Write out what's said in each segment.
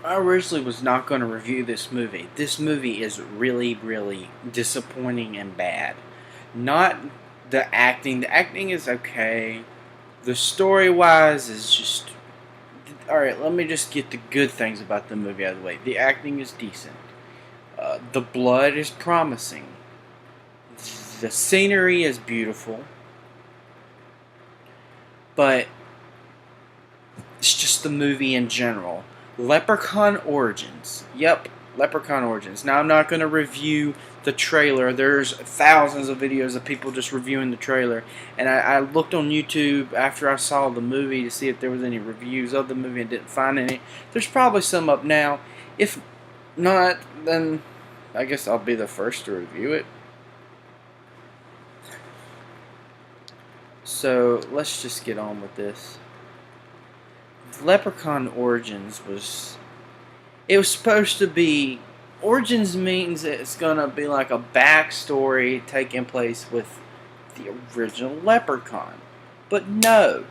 I originally was not going to review this movie. This movie is really, really disappointing and bad. Not the acting. The acting is okay. The story wise is just. Alright, let me just get the good things about the movie out of the way. The acting is decent. The blood is promising. The scenery is beautiful. But it's just the movie in general. Leprechaun Origins. Yep, Leprechaun Origins. Now, I'm not going to review the trailer. There's thousands of videos of people just reviewing the trailer. And I looked on YouTube after I saw the movie to see if there was any reviews of the movie and didn't find any. There's probably some up now. If not, then I guess I'll be the first to review it. So, let's just get on with this. Leprechaun Origins was... It was supposed to be... Origins means it's going to be like a backstory taking place with the original Leprechaun. But no,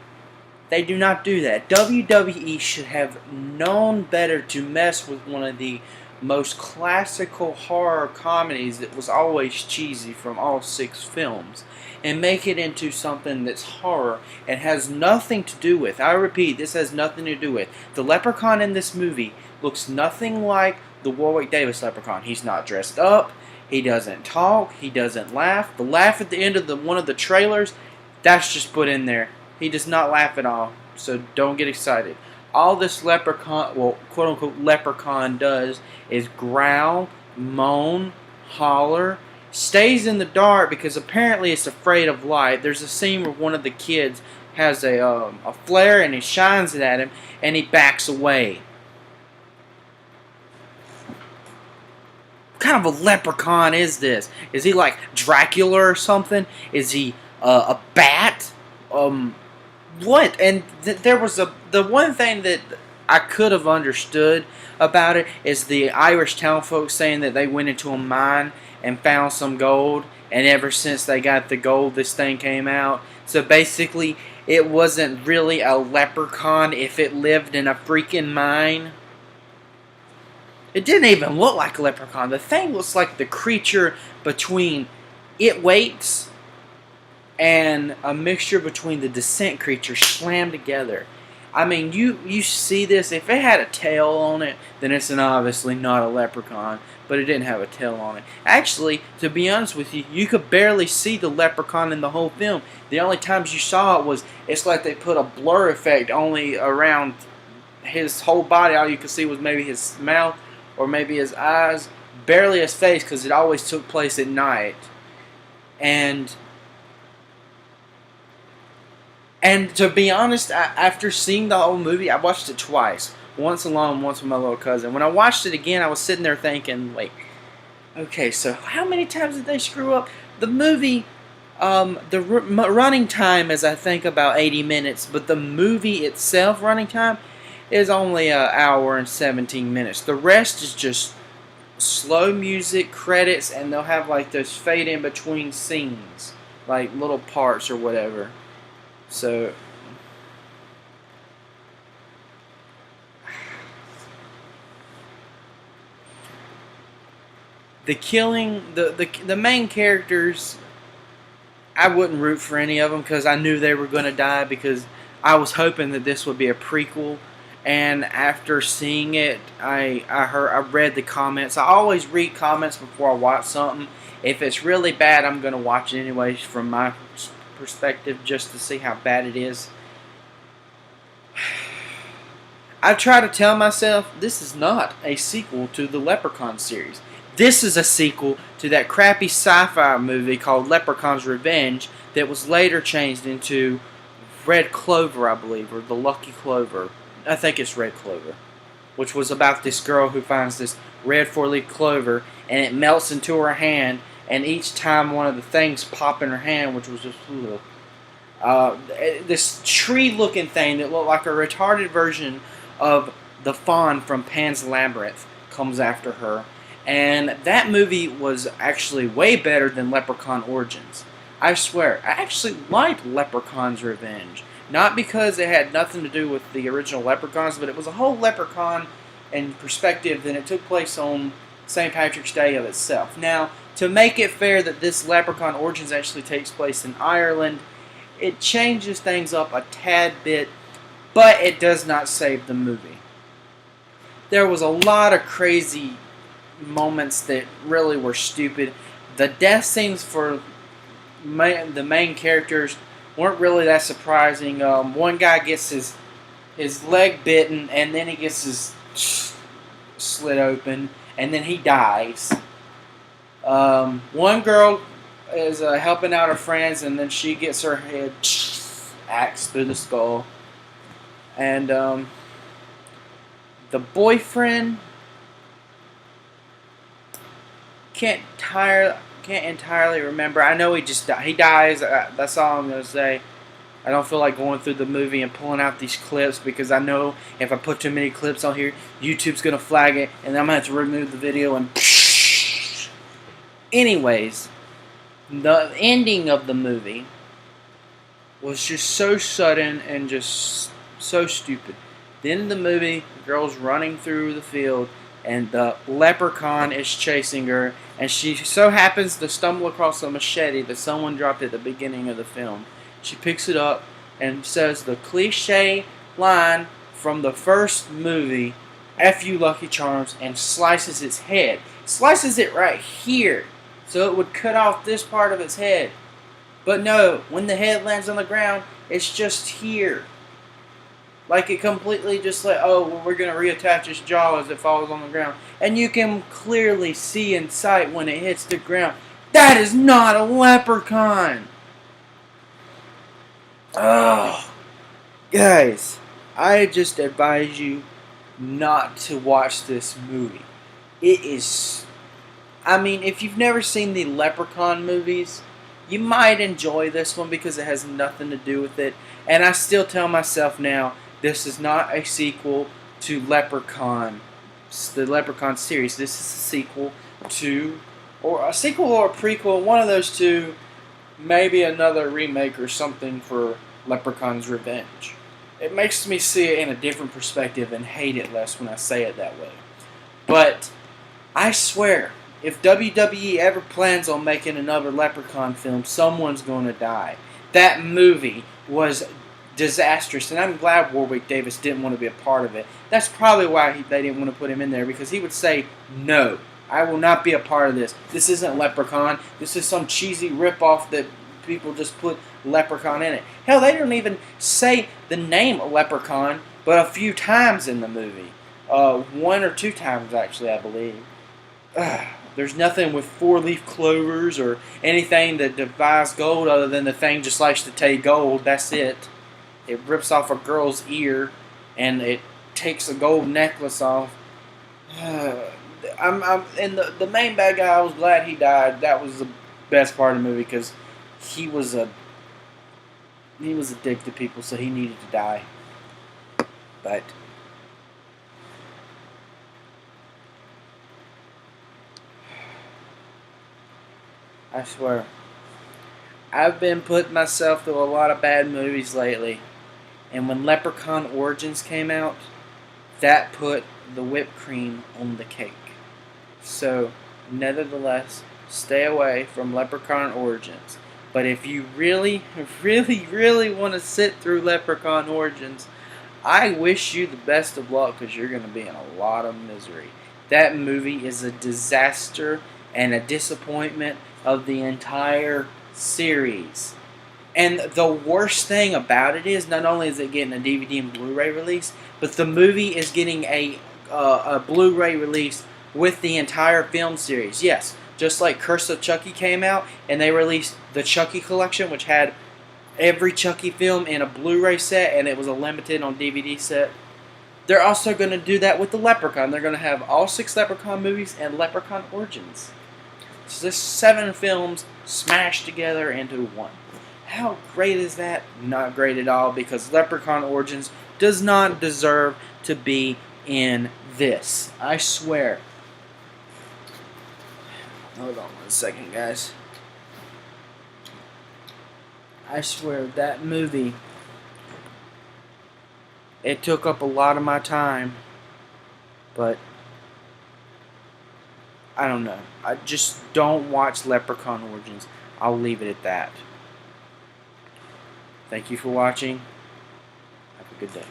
they do not do that. WWE should have known better to mess with one of the most classical horror comedies that was always cheesy from all 6 films and make it into something that's horror and has nothing to do with, I repeat, this has nothing to do with, the Leprechaun in this movie looks nothing like the Warwick Davis Leprechaun. He's not dressed up, he doesn't talk, he doesn't laugh. The laugh at the end of one of the trailers, that's just put in there. He does not laugh at all, so don't get excited. All this leprechaun, well, quote-unquote leprechaun does is growl, moan, holler, stays in the dark because apparently it's afraid of light. There's a scene where one of the kids has a flare and he shines it at him and he backs away. What kind of a leprechaun is this? Is he like Dracula or something? Is he a bat? What? And there was the one thing that I could have understood about it is the Irish town folks saying that they went into a mine and found some gold, and ever since they got the gold, this thing came out. So basically, it wasn't really a leprechaun if it lived in a freaking mine. It didn't even look like a leprechaun. The thing looks like the creature between It Waits and a mixture between the Descent creature slammed together. I mean, you see this. If it had a tail on it, then it's obviously not a leprechaun. But it didn't have a tail on it. Actually, to be honest with you, you could barely see the leprechaun in the whole film. The only times you saw it was, it's like they put a blur effect only around his whole body. All you could see was maybe his mouth or maybe his eyes. Barely his face, because it always took place at night. And to be honest, after seeing the whole movie, I watched it twice. Once alone, once with my little cousin. When I watched it again, I was sitting there thinking, like, okay, so how many times did they screw up? The movie, running time is, I think, about 80 minutes, but the movie itself, running time, is only an hour and 17 minutes. The rest is just slow music, credits, and they'll have, like, those fade in between scenes, like little parts or whatever. So the killing, the main characters, I wouldn't root for any of them because I knew they were going to die, because I was hoping that this would be a prequel. And after seeing it, I read the comments. I always read comments before I watch something. If it's really bad, I'm going to watch it anyways from my perspective, just to see how bad it is. I try to tell myself this is not a sequel to the Leprechaun series. This is a sequel to that crappy sci-fi movie called Leprechaun's Revenge that was later changed into Red Clover, I believe, or The Lucky Clover. I think it's Red Clover, which was about this girl who finds this red 4-leaf clover and it melts into her hand, and each time one of the things pop in her hand, which was just this tree-looking thing that looked like a retarded version of the fawn from Pan's Labyrinth comes after her. And that movie was actually way better than Leprechaun Origins. I swear, I actually liked Leprechaun's Revenge. Not because it had nothing to do with the original Leprechauns, but it was a whole Leprechaun in perspective than it took place on St. Patrick's Day of itself. Now, to make it fair that this Leprechaun Origins actually takes place in Ireland, it changes things up a tad bit, but it does not save the movie. There was a lot of crazy moments that really were stupid. The death scenes for the main characters weren't really that surprising. One guy gets his leg bitten, and then he gets his slit open, and then he dies. One girl is helping out her friends, and then she gets her head axed through the skull. And the boyfriend can't entirely remember. I know he dies. That's all I'm gonna say. I don't feel like going through the movie and pulling out these clips because I know if I put too many clips on here, YouTube's gonna flag it, and I'm gonna have to remove the video. And anyways, the ending of the movie was just so sudden and just so stupid. The end of the movie, the girl's running through the field, and the leprechaun is chasing her, and she so happens to stumble across a machete that someone dropped at the beginning of the film. She picks it up and says the cliche line from the first movie, "F you Lucky Charms," and slices its head. Slices it right here, so it would cut off this part of its head. But no, when the head lands on the ground, it's just here. Like it completely just like, oh, well, we're going to reattach its jaw as it falls on the ground. And you can clearly see in sight when it hits the ground. That is not a leprechaun! Oh, guys, I just advise you not to watch this movie. It is, I mean, if you've never seen the Leprechaun movies, you might enjoy this one because it has nothing to do with it. And I still tell myself now, this is not a sequel to Leprechaun, the Leprechaun series. This is a sequel to, or a sequel or a prequel, one of those two, maybe another remake or something for Leprechaun's Revenge. It makes me see it in a different perspective and hate it less when I say it that way. But I swear, if WWE ever plans on making another Leprechaun film, someone's going to die. That movie was disastrous, and I'm glad Warwick Davis didn't want to be a part of it. That's probably why they didn't want to put him in there, because he would say, no, I will not be a part of this. This isn't Leprechaun. This is some cheesy ripoff that people just put Leprechaun in it. Hell, they don't even say the name Leprechaun but a few times in the movie. One or two times, actually, I believe. There's nothing with four-leaf clovers or anything that defies gold other than the thing just likes to take gold. That's it. It rips off a girl's ear and it takes a gold necklace off. And the main bad guy, I was glad he died. That was the best part of the movie because he was a dick to people, so he needed to die. But I swear, I've been putting myself through a lot of bad movies lately. And when Leprechaun Origins came out, that put the whipped cream on the cake. So, nevertheless, stay away from Leprechaun Origins. But if you really, really, really want to sit through Leprechaun Origins, I wish you the best of luck because you're going to be in a lot of misery. That movie is a disaster and a disappointment of the entire series. And the worst thing about it is, not only is it getting a DVD and Blu-ray release, but the movie is getting a Blu-ray release with the entire film series. Yes, just like Curse of Chucky came out, and they released the Chucky collection, which had every Chucky film in a Blu-ray set, and it was a limited on DVD set. They're also going to do that with the Leprechaun. They're going to have all 6 Leprechaun movies and Leprechaun Origins. So this 7 films smashed together into one. How great is that? Not great at all, because Leprechaun Origins does not deserve to be in this. I swear. Hold on 1 second, guys. I swear, that movie, it took up a lot of my time. But I don't know. I just don't watch Leprechaun Origins. I'll leave it at that. Thank you for watching. Have a good day.